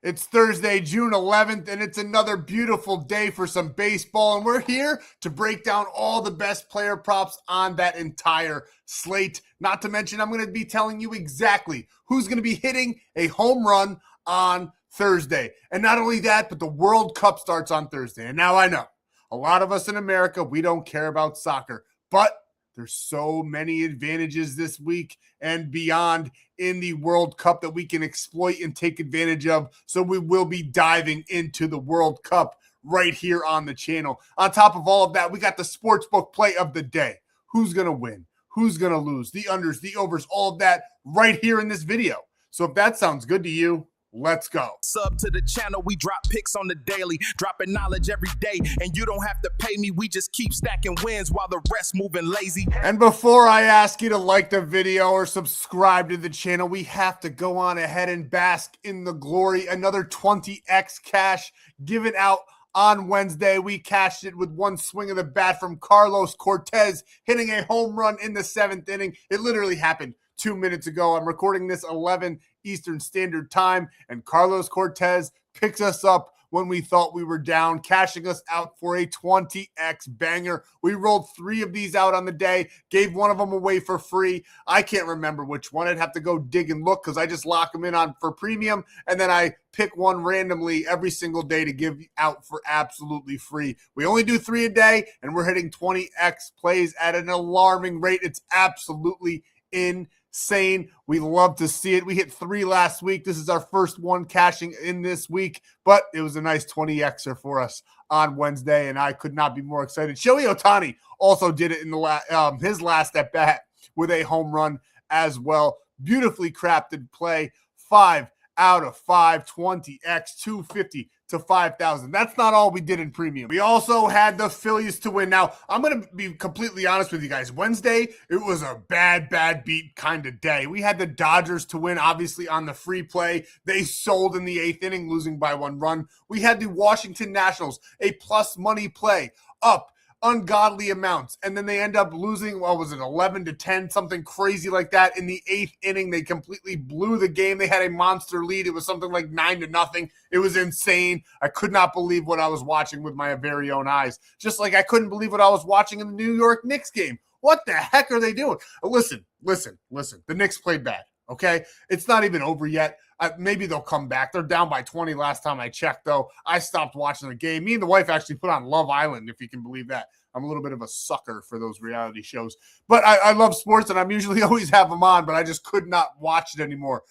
It's Thursday, June 11th, and it's another beautiful day for some baseball, and we're here to break down all the best player props on that entire slate. Not to mention, I'm going to be telling you exactly who's going to be hitting a home run on Thursday. And not only that, but the World Cup starts on Thursday. And now I know, a lot of us in America, we don't care about soccer, but there's so many advantages this week and beyond in the World Cup that we can exploit and take advantage of. So we will be diving into the World Cup right here on the channel. On top of all of that, we got the sportsbook play of the day. Who's going to win? Who's going to lose? The unders, the overs, all of that right here in this video. So if that sounds good to you, let's go. Sub to the channel, we drop picks on the daily, dropping knowledge every day, and you don't have to pay me, we just keep stacking wins while the rest moving lazy. And before I ask you to like the video or subscribe to the channel, we have to go on ahead and bask in the glory. Another 20x cash given out on Wednesday. We cashed it with one swing of the bat from Carlos Cortez, hitting a home run in the 7th inning. It literally happened 2 minutes ago. I'm recording this 11 Eastern Standard Time, and Carlos Cortez picks us up when we thought we were down, cashing us out for a 20x banger. We rolled 3 of these out on the day, gave one of them away for free. I can't remember which one. I'd have to go dig and look because I just lock them in on for premium, and then I pick one randomly every single day to give out for absolutely free. We only do 3 a day, and we're hitting 20x plays at an alarming rate. It's absolutely insane. We love to see it. We hit 3 last week. This is our first one cashing in this week, but it was a nice 20xer for us on Wednesday, and I could not be more excited. Shohei Ohtani also did it in the his last at bat with a home run as well. Beautifully crafted play. 5 out of 5, 20x, 250 to 5,000. That's not all we did in premium. We also had the Phillies to win. Now, I'm going to be completely honest with you guys. Wednesday, it was a bad beat kind of day. We had the Dodgers to win, obviously, on the free play. They sold in the 8th inning, losing by 1 run. We had the Washington Nationals, a plus money play, up ungodly amounts, and then they end up losing, what was it, 11-10, something crazy like that. In the 8th inning, they completely blew the game. They had a monster lead. It was something like 9-0. It was insane. I could not believe what I was watching with my very own eyes, just like I couldn't believe what I was watching in the New York Knicks game. What the heck are they doing? Listen. The Knicks played bad, okay? It's not even over yet. Maybe they'll come back. They're down by 20 last time I checked, though. I stopped watching the game. Me and the wife actually put on Love Island, if you can believe that. I'm a little bit of a sucker for those reality shows. But I love sports, and I'm usually always have them on, but I just could not watch it anymore.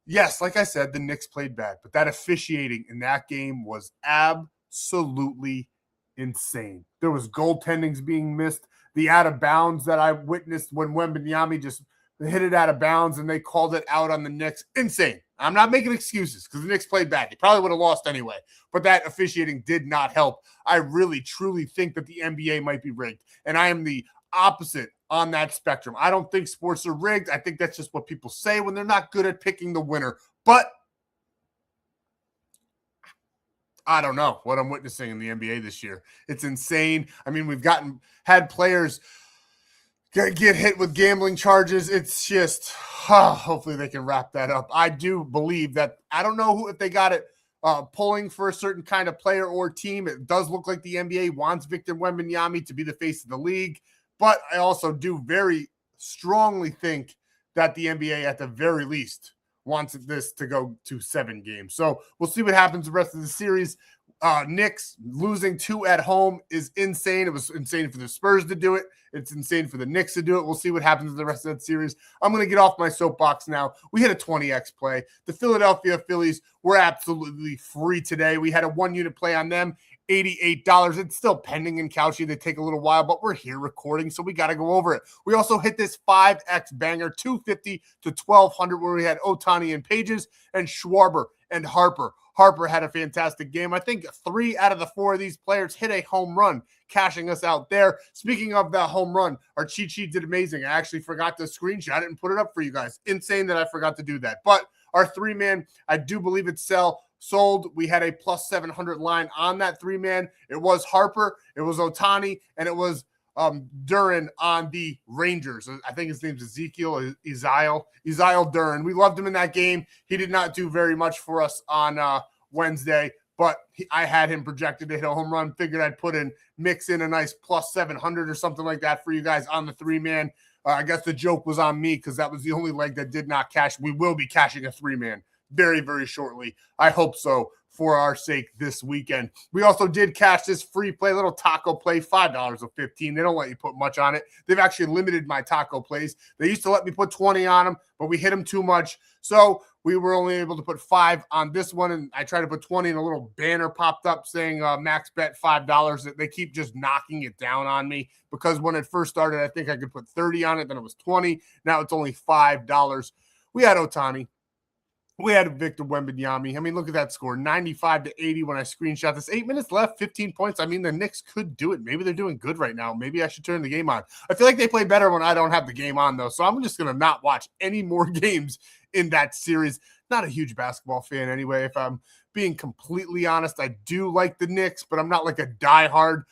Yes, like I said, the Knicks played bad, but that officiating in that game was absolutely insane. There was goaltendings being missed. The out of bounds that I witnessed when Wembanyama just hit it out of bounds and they called it out on the Knicks. Insane. I'm not making excuses because the Knicks played bad. They probably would have lost anyway, but that officiating did not help. I really, truly think that the NBA might be rigged, and I am the opposite on that spectrum. I don't think sports are rigged. I think that's just what people say when they're not good at picking the winner, but I don't know what I'm witnessing in the NBA this year. It's insane. I mean, we've had players get hit with gambling charges. It's just, hopefully they can wrap that up. I do believe that, I don't know if they got it pulling for a certain kind of player or team. It does look like the NBA wants Victor Wembanyama to be the face of the league, but I also do very strongly think that the NBA at the very least wants this to go to 7 games. So we'll see what happens the rest of the series. Knicks losing 2 at home is insane. It was insane for the Spurs to do it. It's insane for the Knicks to do it. We'll see what happens in the rest of that series. I'm going to get off my soapbox now. We had a 20x play. The Philadelphia Phillies were absolutely free today. We had a 1-unit play on them, $88. It's still pending in Kalshi. They take a little while, but we're here recording, so we got to go over it. We also hit this 5x banger, 250 to 1,200, where we had Ohtani and Pages and Schwarber and Harper. Harper had a fantastic game. I think 3 out of the 4 of these players hit a home run, cashing us out there. Speaking of that home run, our cheat sheet did amazing. I actually forgot to screenshot it and put it up for you guys. Insane that I forgot to do that. But our 3-man, I do believe it's sold. We had a plus 700 line on that 3-man. It was Harper, it was Ohtani, and it was Duran on the Rangers. I think his name's Ezekiel Duran. We loved him in that game. He did not do very much for us on Wednesday, but I had him projected to hit a home run. Figured I'd mix in a nice plus 700 or something like that for you guys on the 3-man. I guess the joke was on me because that was the only leg that did not cash. We will be cashing a 3-man very, very shortly. I hope so for our sake this weekend. We also did cash this free play, little taco play, $5.15. They don't let you put much on it. They've actually limited my taco plays. They used to let me put 20 on them, but we hit them too much. So we were only able to put 5 on this one, and I tried to put 20, and a little banner popped up saying max bet $5. They keep just knocking it down on me because when it first started, I think I could put 30 on it. Then it was 20. Now it's only $5. We had Ohtani. We had Victor Wembanyama. I mean, look at that score, 95-80 when I screenshot this. 8 minutes left, 15 points. I mean, the Knicks could do it. Maybe they're doing good right now. Maybe I should turn the game on. I feel like they play better when I don't have the game on, though, so I'm just going to not watch any more games in that series. Not a huge basketball fan anyway, if I'm being completely honest. I do like the Knicks, but I'm not like a diehard.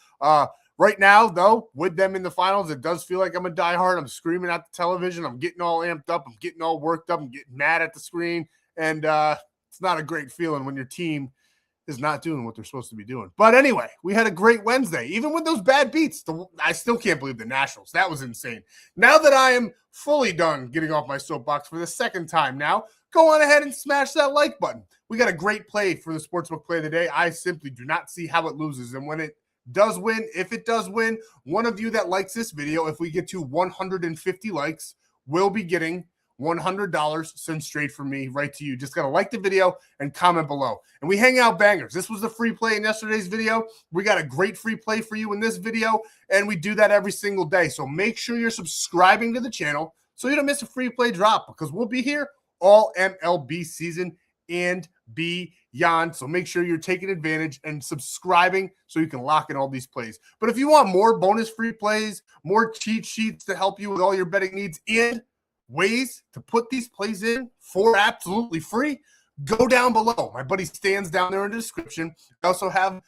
Right now, though, with them in the finals, it does feel like I'm a diehard. I'm screaming at the television. I'm getting all amped up. I'm getting all worked up. I'm getting mad at the screen. And it's not a great feeling when your team is not doing what they're supposed to be doing. But anyway, we had a great Wednesday. Even with those bad beats, I still can't believe the Nationals. That was insane. Now that I am fully done getting off my soapbox for the second time now, go on ahead and smash that like button. We got a great play for the Sportsbook play of the day. I simply do not see how it loses. And when it does win, if it does win, one of you that likes this video, if we get to 150 likes, will be getting $100 sent straight from me right to you. Just got to like the video and comment below. And we hang out bangers. This was the free play in yesterday's video. We got a great free play for you in this video, and we do that every single day. So make sure you're subscribing to the channel so you don't miss a free play drop, because we'll be here all MLB season and beyond. So make sure you're taking advantage and subscribing so you can lock in all these plays. But if you want more bonus free plays, more cheat sheets to help you with all your betting needs, and ways to put these plays in for absolutely free, go down below. My buddy Stan's down there in the description. I also have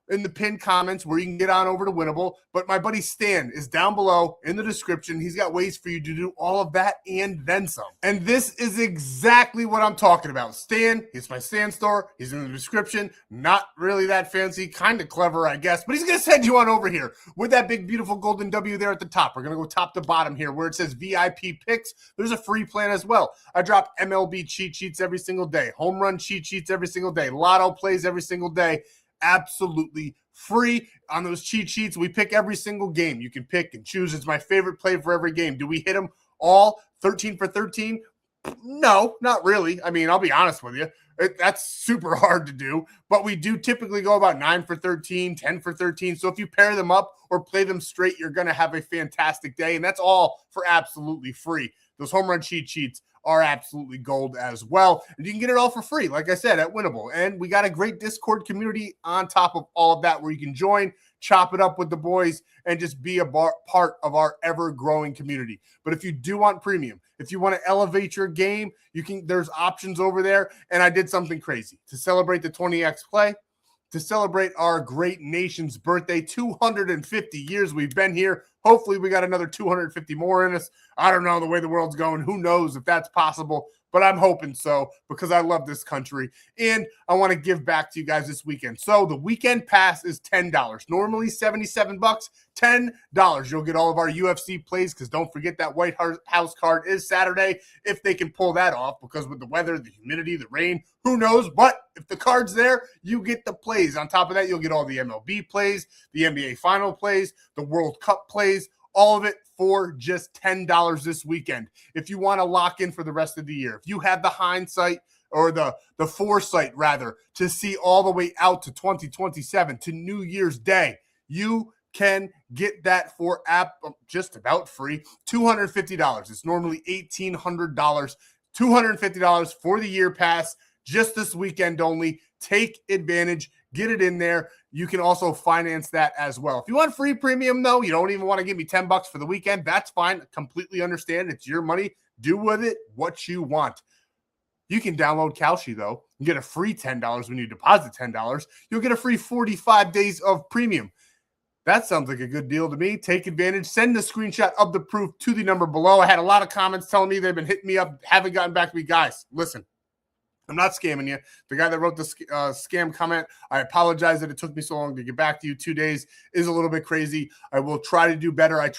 in the pinned comments where you can get on over to Winnable. But my buddy Stan is down below in the description. He's got ways for you to do all of that and then some. And this is exactly what I'm talking about. Stan, he's my Stan.store. He's in the description. Not really that fancy, kind of clever, I guess. But he's going to send you on over here with that big, beautiful golden W there at the top. We're going to go top to bottom here where it says VIP picks. There's a free plan as well. I drop MLB cheat sheets every single day, home run cheat sheets every single day, lotto plays every single day. Absolutely free on those cheat sheets. We pick every single game. You can pick and choose. It's my favorite play for every game. Do we hit them all 13 for 13? No, not really. I mean, I'll be honest with you. That's super hard to do, but we do typically go about 9 for 13, 10 for 13. So if you pair them up or play them straight, you're going to have a fantastic day, and that's all for absolutely free. Those home run cheat sheets are absolutely gold as well. And you can get it all for free, like I said, at Winnable. And we got a great Discord community on top of all of that where you can join, chop it up with the boys, and just be a part of our ever-growing community. But if you do want premium, if you want to elevate your game, there's options over there. And I did something crazy to celebrate the 20X play, to celebrate our great nation's birthday, 250 years we've been here. Hopefully we got another 250 more in us. I don't know the way the world's going. Who knows if that's possible, but I'm hoping so because I love this country and I want to give back to you guys this weekend. So the weekend pass is $10. Normally $77, $10. You'll get all of our UFC plays because don't forget that White House card is Saturday if they can pull that off, because with the weather, the humidity, the rain, who knows? But if the card's there, you get the plays. On top of that, you'll get all the MLB plays, the NBA final plays, the World Cup plays, all of it for just $10 this weekend. If you want to lock in for the rest of the year, if you have the hindsight or the foresight rather to see all the way out to 2027 to New Year's Day, you can get that for just about free, $250. It's normally $1,800, $250 for the year pass, just this weekend only. Take advantage, get it in there. You can also finance that as well. If you want free premium, though, you don't even want to give me $10 for the weekend, that's fine. Completely understand. It's your money. Do with it what you want. You can download Kalshi, though, and get a free $10 when you deposit $10. You'll get a free 45 days of premium. That sounds like a good deal to me. Take advantage. Send a screenshot of the proof to the number below. I had a lot of comments telling me they've been hitting me up, haven't gotten back to me. Guys, listen. I'm not scamming you. The guy that wrote the scam comment, I apologize that it took me so long to get back to you. 2 days is a little bit crazy. I will try to do better. I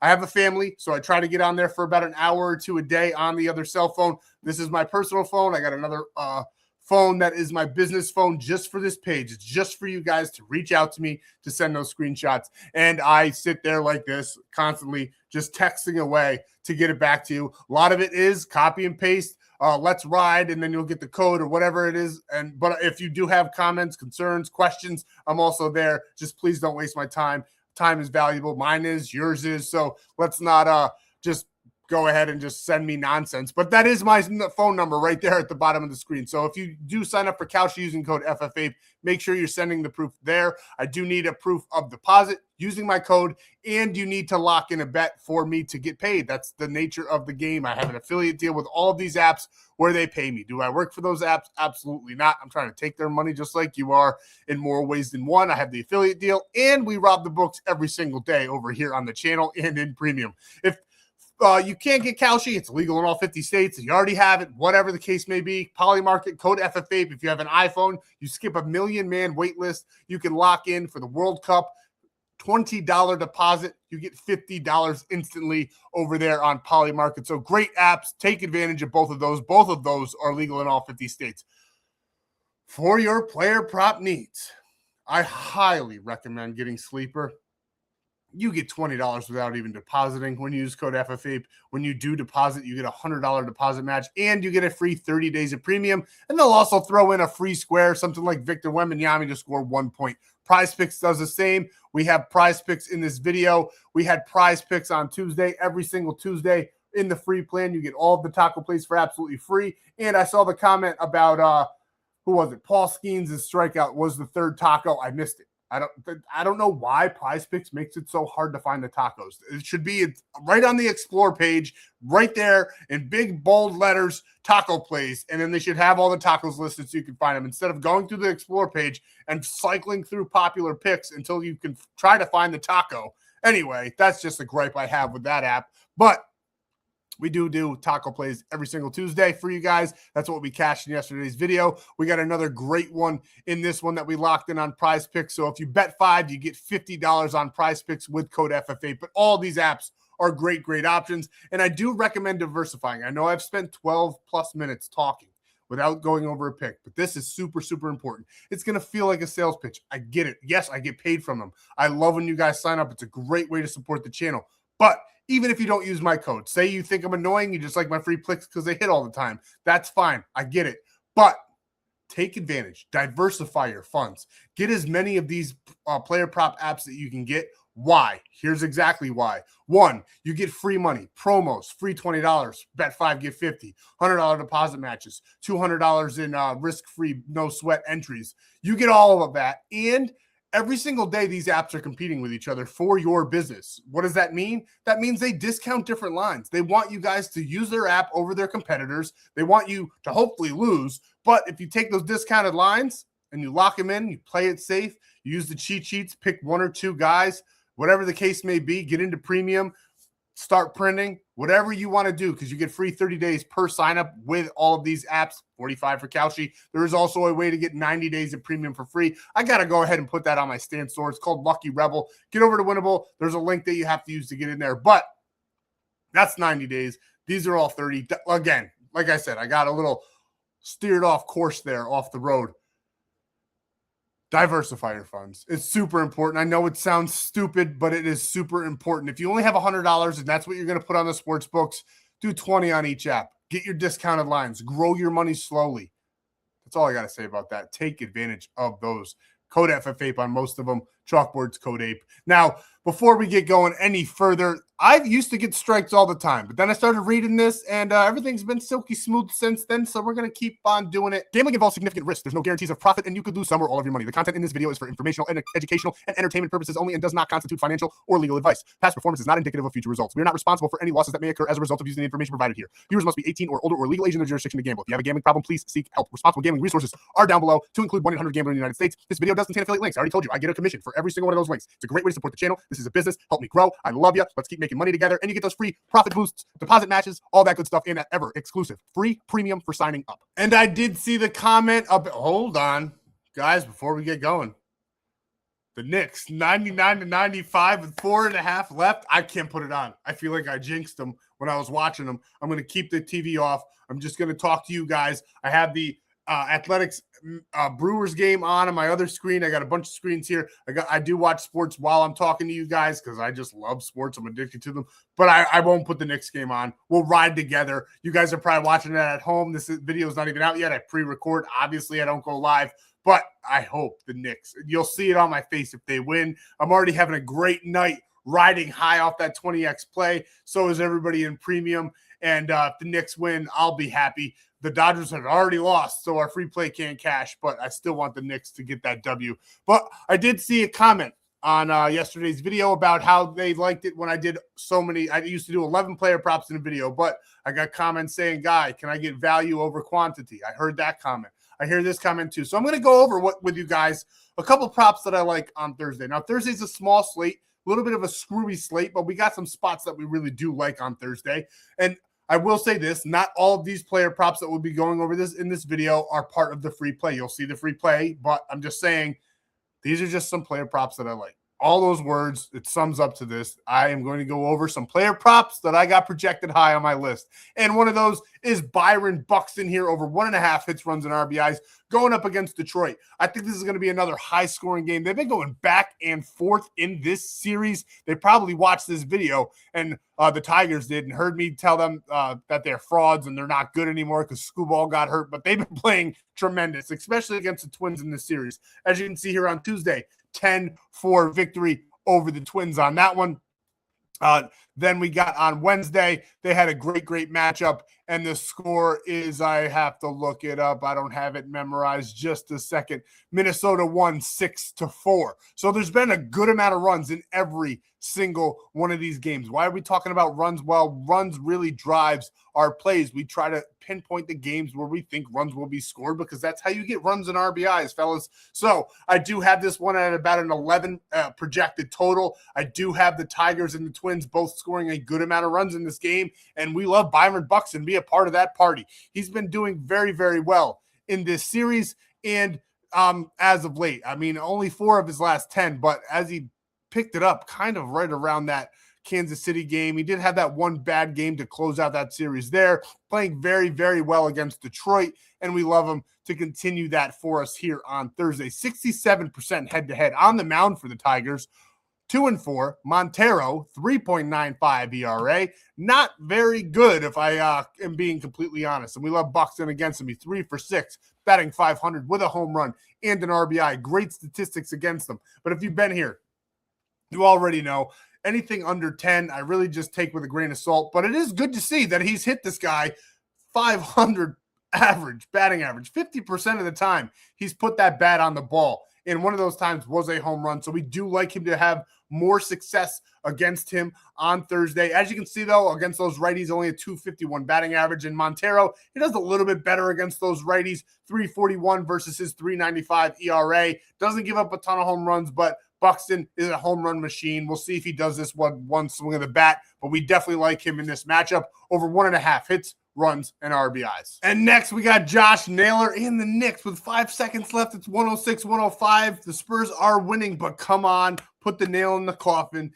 have a family, so I try to get on there for about an hour or two a day on the other cell phone. This is my personal phone. I got another phone that is my business phone just for this page. It's just for you guys to reach out to me to send those screenshots. And I sit there like this constantly, just texting away to get it back to you. A lot of it is copy and paste. Let's ride, and then you'll get the code or whatever it is. But if you do have comments, concerns, questions, I'm also there. Just please don't waste my time. Time is valuable. Mine is, yours is. So let's not just go ahead and just send me nonsense. But that is my phone number right there at the bottom of the screen. So if you do sign up for Kalshi using code FFAPE, make sure you're sending the proof there. I do need a proof of deposit using my code, and you need to lock in a bet for me to get paid. That's the nature of the game. I have an affiliate deal with all of these apps where they pay me. Do I work for those apps? Absolutely not. I'm trying to take their money just like you are in more ways than one. I have the affiliate deal, and we rob the books every single day over here on the channel and in premium. If you can't get Kalshi, it's legal in all 50 states. If you already have it, whatever the case may be, Polymarket, code FFAPE. If you have an iPhone, you skip a million-man wait list. You can lock in for the World Cup. $20 deposit. You get $50 instantly over there on Polymarket. So great apps. Take advantage of both of those. Both of those are legal in all 50 states. For your player prop needs, I highly recommend getting Sleeper. You get $20 without even depositing when you use code FFAPE. When you do deposit, you get a $100 deposit match, and you get a free 30 days of premium. And they'll also throw in a free square, something like Victor Wembanyama to score 1 point. PrizePicks does the same. We have PrizePicks in this video. We had PrizePicks on Tuesday. Every single Tuesday in the free plan, you get all of the taco plays for absolutely free. And I saw the comment about, who was it? Paul Skeens' strikeout was the third taco. I missed it. I don't know why PrizePicks makes it so hard to find the tacos. It should be right on the Explore page, right there in big, bold letters, taco plays, and then they should have all the tacos listed so you can find them instead of going through the Explore page and cycling through popular picks until you can try to find the taco. Anyway, that's just a gripe I have with that app. But we do taco plays every single Tuesday for you guys. That's what we cashed in yesterday's video. We got another great one in this one that we locked in on PrizePicks. So if you bet $5, you get $50 on PrizePicks with code FFA. But all these apps are great options. And I do recommend diversifying. I know I've spent 12 plus minutes talking without going over a pick, but this is super important. It's going to feel like a sales pitch. I get it. Yes, I get paid from them. I love when you guys sign up. It's a great way to support the channel. But even if you don't use my code, say you think I'm annoying, you just like my free picks because they hit all the time. That's fine. I get it. But take advantage. Diversify your funds. Get as many of these player prop apps that you can get. Why? Here's exactly why. 1, you get free money, promos, free $20, bet 5, get 50, $100 deposit matches, $200 in risk-free, no sweat entries. You get all of that, and every single day, these apps are competing with each other for your business. What does that mean? That means they discount different lines. They want you guys to use their app over their competitors. They want you to hopefully lose. But if you take those discounted lines and you lock them in, you play it safe, you use the cheat sheets, pick 1 or 2 guys, whatever the case may be, get into premium, start printing, whatever you want to do, because you get free 30 days per sign up with all of these apps, 45 for Kalshi. There is also a way to get 90 days of premium for free. I got to go ahead and put that on my Stan.store. It's called Lucky Rebel. Get over to Winnable. There's a link that you have to use to get in there, but that's 90 days. These are all 30. Again, like I said, I got a little steered off course there, off the road. Diversify your funds. It's super important. I know it sounds stupid, but it is super important. If you only have $100 and that's what you're going to put on the sports books, do 20 on each app. Get your discounted lines. Grow your money slowly. That's all I got to say about that. Take advantage of those. Code FFAPE on most of them. Chalkboard's code APE. Now, before we get going any further, I used to get strikes all the time, but then I started reading this, and everything's been silky smooth since then, so we're going to keep on doing it. Gambling involves significant risk. There's no guarantees of profit, and you could lose some or all of your money. The content in this video is for informational and educational and entertainment purposes only and does not constitute financial or legal advice. Past performance is not indicative of future results. We are not responsible for any losses that may occur as a result of using the information provided here. Viewers must be 18 or older or legal age in their jurisdiction to gamble. If you have a gambling problem, please seek help. Responsible gambling resources are down below, to include 1-800-GAMBLER in the United States. This video does contain affiliate links. I already told you, I get a commission for for every single one of those links. It's a great way to support the channel. This is a business. Help me grow. I love you. Let's keep making money together. And you get those free profit boosts, deposit matches, all that good stuff, and that ever exclusive free premium for signing up. And I did see the comment up. Hold on, guys, before we get going. The Knicks, 99-95 with 4.5 left. I can't put it on. I feel like I jinxed them when I was watching them. I'm going to keep the TV off. I'm just going to talk to you guys. I have the Athletics Brewers game on my other screen. I got a bunch of screens here. I do watch sports while I'm talking to you guys because I just love sports. I'm addicted to them. But I won't put the Knicks game on. We'll ride together. You guys are probably watching it at home. This video is not even out yet. I pre-record. Obviously, I don't go live. But I hope the Knicks, you'll see it on my face if they win. I'm already having a great night riding high off that 20x play. So is everybody in premium. And if the Knicks win, I'll be happy. The Dodgers have already lost, so our free play can't cash. But I still want the Knicks to get that W. But I did see a comment on yesterday's video about how they liked it when I did so many. I used to do 11 player props in a video, but I got comments saying, Guy, can I get value over quantity? I heard that comment. I hear this comment too. So I'm going to go over with you guys a couple props that I like on Thursday. Now, Thursday's a small slate, a little bit of a screwy slate, but we got some spots that we really do like on Thursday. And I will say this, not all of these player props that we'll be going over in this video are part of the free play. You'll see the free play, but I'm just saying these are just some player props that I like. All those words, it sums up to this. I am going to go over some player props that I got projected high on my list. And one of those is Byron Buxton here, over 1.5 hits, runs, and RBIs, going up against Detroit. I think this is going to be another high-scoring game. They've been going back and forth in this series. They probably watched this video, and the Tigers did, and heard me tell them that they're frauds and they're not good anymore because Scooball got hurt. But they've been playing tremendous, especially against the Twins in this series. As you can see here on Tuesday, 10-4 victory over the Twins on that one. Then we got on Wednesday, they had a great matchup, and the score is, I have to look it up. I don't have it memorized. Just a second. Minnesota won 6-4. So there's been a good amount of runs in every single one of these games. Why are we talking about runs? Well, runs really drives our plays. We try to pinpoint the games where we think runs will be scored because that's how you get runs and RBIs, fellas. So I do have this one at about an 11 projected total. I do have the Tigers and the Twins both scoring a good amount of runs in this game, and we love Byron Buxton. Be a part of that party. He's been doing very well in this series, and as of late, I mean, only 4 of his last 10, but as he picked it up kind of right around that Kansas City game, he did have that one bad game to close out that series there, playing very well against Detroit, and we love him to continue that for us here on Thursday. 67% head-to-head on the mound for the Tigers. 2-4. Montero, 3.95 ERA. Not very good if I am being completely honest. And we love Buxton against him. He's 3 for 6, batting .500 with a home run and an RBI. Great statistics against them. But if you've been here, you already know anything under 10, I really just take with a grain of salt. But it is good to see that he's hit this guy 500 average, batting average. 50% of the time, he's put that bat on the ball. And one of those times was a home run. So we do like him to have more success against him on Thursday. As you can see, though, against those righties, only a 251 batting average. And Montero, he does a little bit better against those righties, 341 versus his 395 ERA. Doesn't give up a ton of home runs, but Buxton is a home run machine. We'll see if he does this one swing of the bat, but we definitely like him in this matchup. Over 1.5 hits, runs, and RBIs. And next, we got Josh Naylor in the Knicks with 5 seconds left. It's 106-105. The Spurs are winning, but come on, put the nail in the coffin.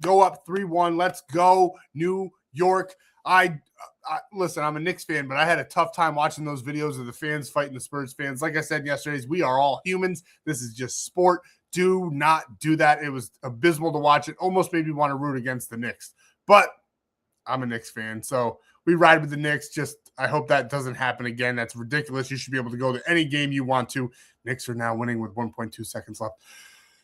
Go up 3-1. Let's go, New York. Listen, I'm a Knicks fan, but I had a tough time watching those videos of the fans fighting the Spurs fans. Like I said yesterday, we are all humans. This is just sport. Do not do that. It was abysmal to watch. It almost made me want to root against the Knicks. But I'm a Knicks fan, so we ride with the Knicks. Just I hope that doesn't happen again. That's ridiculous. You should be able to go to any game you want to. Knicks are now winning with 1.2 seconds left.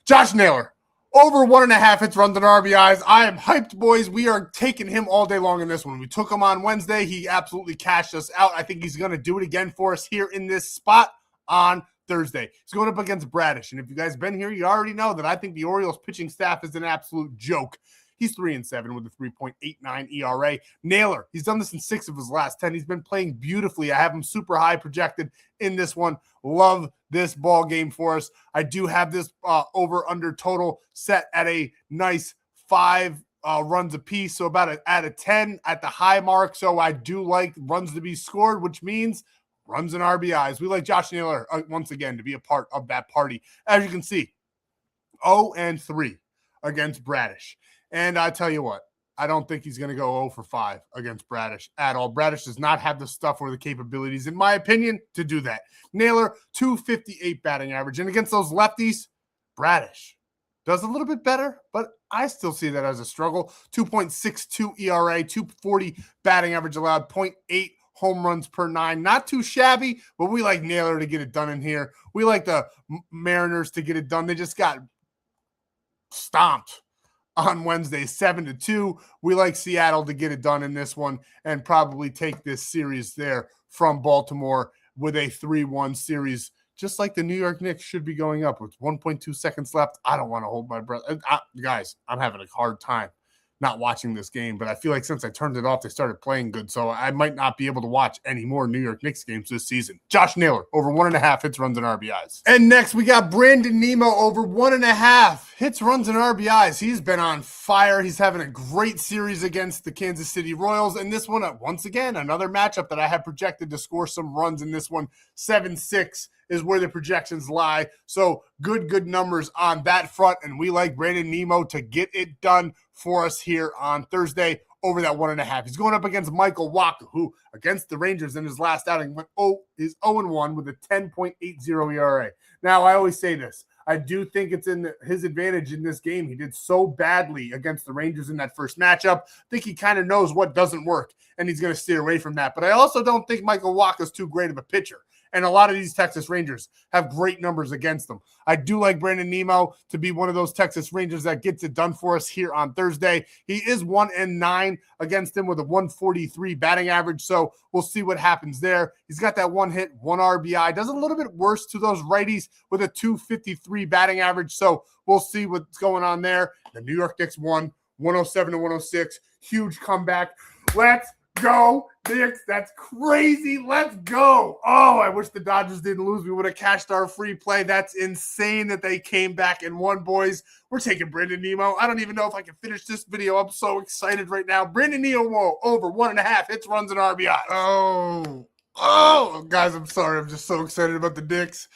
Josh Naylor, over 1.5 hits, runs, and RBIs. I am hyped, boys. We are taking him all day long in this one. We took him on Wednesday. He absolutely cashed us out. I think he's going to do it again for us here in this spot on Thursday. He's going up against Bradish. And if you guys been here, you already know that I think the Orioles pitching staff is an absolute joke. He's 3-7 with a 3.89 ERA. Naylor, he's done this in 6 of his last 10. He's been playing beautifully. I have him super high projected in this one. Love this ball game for us. I do have this over under total set at a nice 5 runs apiece, so about at a 10 at the high mark. So I do like runs to be scored, which means runs and RBIs. We like Josh Naylor once again to be a part of that party. As you can see, 0-3 against Bradish. And I tell you what, I don't think he's going to go 0-5 against Bradish at all. Bradish does not have the stuff or the capabilities, in my opinion, to do that. Naylor, 258 batting average. And against those lefties, Bradish does a little bit better, but I still see that as a struggle. 2.62 ERA, 240 batting average allowed, 0.8 home runs per 9. Not too shabby, but we like Naylor to get it done in here. We like the Mariners to get it done. They just got stomped on Wednesday, 7-2. We like Seattle to get it done in this one and probably take this series there from Baltimore with a 3-1 series, just like the New York Knicks should be going up with 1.2 seconds left. I don't want to hold my breath. Guys, I'm having a hard time not watching this game, but I feel like since I turned it off, they started playing good, so I might not be able to watch any more New York Knicks games this season. Josh Naylor, over 1.5 hits, runs, and RBIs. And next, we got Brandon Nimmo, over 1.5 hits, runs, and RBIs. He's been on fire. He's having a great series against the Kansas City Royals, and this one, once again, another matchup that I have projected to score some runs in this one. 7-6 is where the projections lie, so good numbers on that front, and we like Brandon Nimmo to get it done for us here on Thursday over that 1.5. He's going up against Michael Wacha, who against the Rangers in his last outing is 0-1 with a 10.80 ERA. Now, I always say this. I do think it's in his advantage in this game. He did so badly against the Rangers in that first matchup. I think he kind of knows what doesn't work, and he's going to steer away from that. But I also don't think Michael Wacha is too great of a pitcher. And a lot of these Texas Rangers have great numbers against them. I do like Brandon Nimmo to be one of those Texas Rangers that gets it done for us here on Thursday. He is 1-9 against him with a 143 batting average, so we'll see what happens there. He's got that 1 hit, 1 RBI. Does a little bit worse to those righties with a 253 batting average, so we'll see what's going on there. The New York Knicks won 107-106. Huge comeback. Let's go, Knicks. That's crazy. Let's go. Oh, I wish the Dodgers didn't lose. We would have cashed our free play. That's insane that they came back and won, boys. We're taking Brandon Nimmo. I don't even know if I can finish this video. I'm so excited right now. Brandon Nimmo over 1.5 hits, runs, and RBI. Oh, guys, I'm sorry. I'm just so excited about the Knicks.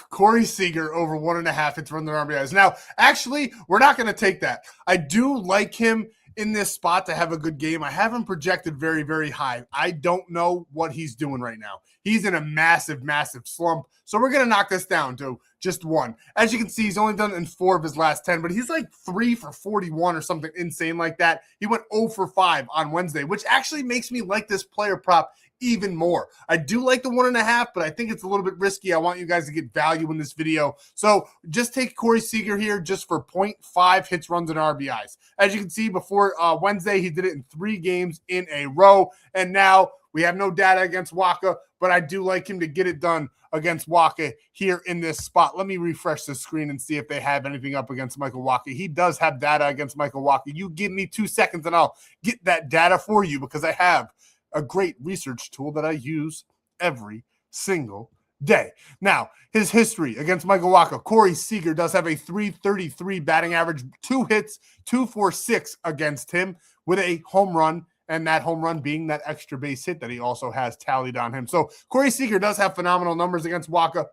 Corey Seager over 1.5 hits, runs, and RBIs. Now, actually, we're not going to take that. I do like him in this spot to have a good game. I have him projected very, very high. I don't know what he's doing right now. He's in a massive slump. So we're going to knock this down to just 1. As you can see, he's only done it in 4 of his last 10, but he's like 3 for 41 or something insane like that. He went 0-5 on Wednesday, which actually makes me like this player prop even more. I do like the 1.5, but I think it's a little bit risky. I want you guys to get value in this video. So just take Corey Seager here just for 0.5 hits, runs, and RBIs. As you can see, before Wednesday, he did it in 3 games in a row. And now we have no data against Wacha, but I do like him to get it done against Wacha here in this spot. Let me refresh the screen and see if they have anything up against Michael Wacha. He does have data against Michael Wacha. You give me 2 seconds and I'll get that data for you because I have a great research tool that I use every single day. Now, his history against Michael Wacha. Corey Seager does have a 333 batting average, 2 hits, 246 against him with a home run, and that home run being that extra base hit that he also has tallied on him. So Corey Seager does have phenomenal numbers against Wacha.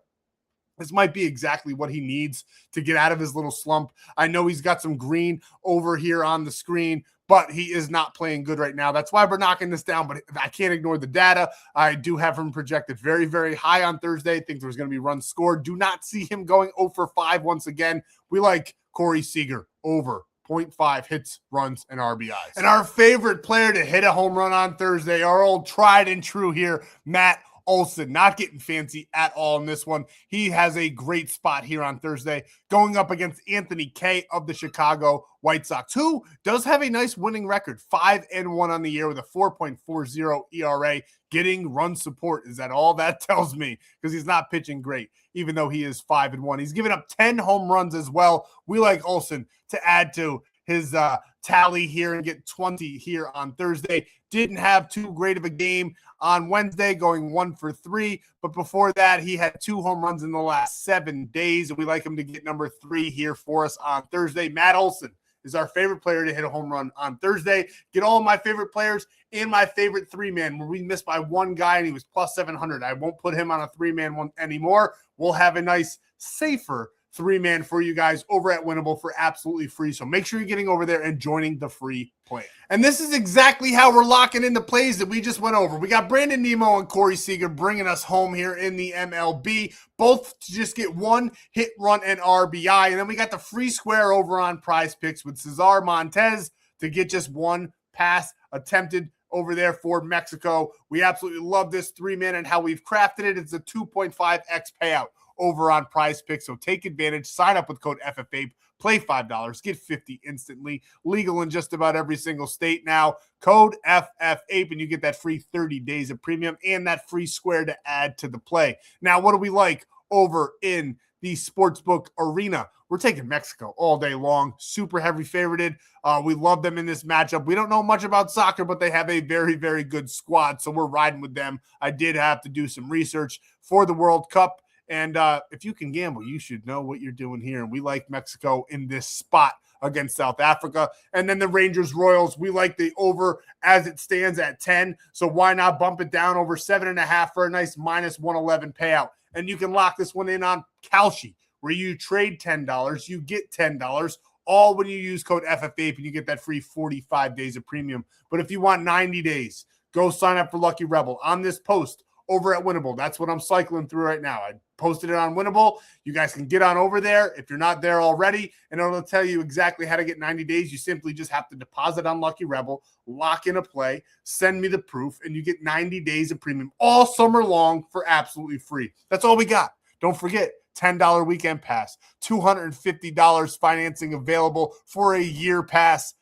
This might be exactly what he needs to get out of his little slump. I know he's got some green over here on the screen, but he is not playing good right now. That's why we're knocking this down, but I can't ignore the data. I do have him projected very, very high on Thursday. Think there's going to be runs scored. Do not see him going 0-5 once again. We like Corey Seager over 0.5 hits, runs, and RBIs. And our favorite player to hit a home run on Thursday, our old tried and true here, Matt Olson, not getting fancy at all in this one. He has a great spot here on Thursday going up against Anthony Kay of the Chicago White Sox, who does have a nice winning record, 5-1 on the year with a 4.40 ERA. Getting run support, is that all that tells me? Because he's not pitching great, even though he is 5-1. He's given up 10 home runs as well. We like Olson to add to his tally here and get 20 here on Thursday. Didn't have too great of a game on Wednesday, going 1 for 3. But before that, he had 2 home runs in the last 7 days. And we like him to get number 3 here for us on Thursday. Matt Olson is our favorite player to hit a home run on Thursday. Get all of my favorite players in my favorite 3-man, where we missed by one guy and he was plus 700. I won't put him on a 3-man one anymore. We'll have a nice, safer 3-man for you guys over at Winnable for absolutely free. So make sure you're getting over there and joining the free play. And this is exactly how we're locking in the plays that we just went over. We got Brandon Nemo and Corey Seager bringing us home here in the MLB, both to just get 1 hit, run, and RBI. And then we got the free square over on PrizePicks with Cesar Montez to get just 1 pass attempted over there for Mexico. We absolutely love this 3-man and how we've crafted it. It's a 2.5x payout over on PrizePicks. So take advantage, sign up with code FFAPE, play $5, get 50 instantly. Legal in just about every single state now. Code FFAPE, and you get that free 30 days of premium and that free square to add to the play. Now, what do we like over in the sportsbook arena? We're taking Mexico all day long. Super heavy favorited. We love them in this matchup. We don't know much about soccer, but they have a very, very good squad, so we're riding with them. I did have to do some research for the World Cup. And if you can gamble, you should know what you're doing here. And we like Mexico in this spot against South Africa. And then the Rangers Royals, we like the over as it stands at 10. So why not bump it down over 7.5 for a nice minus 111 payout? And you can lock this one in on Kalshi, where you trade $10, you get $10, all when you use code FFAPE, and you get that free 45 days of premium. But if you want 90 days, go sign up for Lucky Rebel on this post over at Winnable. That's what I'm cycling through right now. I posted it on Winnable. You guys can get on over there if you're not there already, and it'll tell you exactly how to get 90 days. You simply just have to deposit on Lucky Rebel, lock in a play, send me the proof, and you get 90 days of premium all summer long for absolutely free. That's all we got. Don't forget, $10 weekend pass, $250 financing available for a year pass,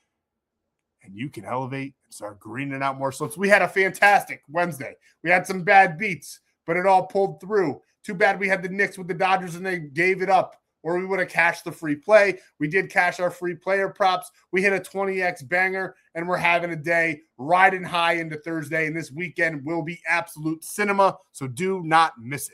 and you can elevate and start greening out more slopes. We had a fantastic Wednesday. We had some bad beats, but it all pulled through. Too bad we had the Knicks with the Dodgers and they gave it up, or we would have cashed the free play. We did cash our free player props. We hit a 20x banger, and we're having a day riding high into Thursday, and this weekend will be absolute cinema, so do not miss it.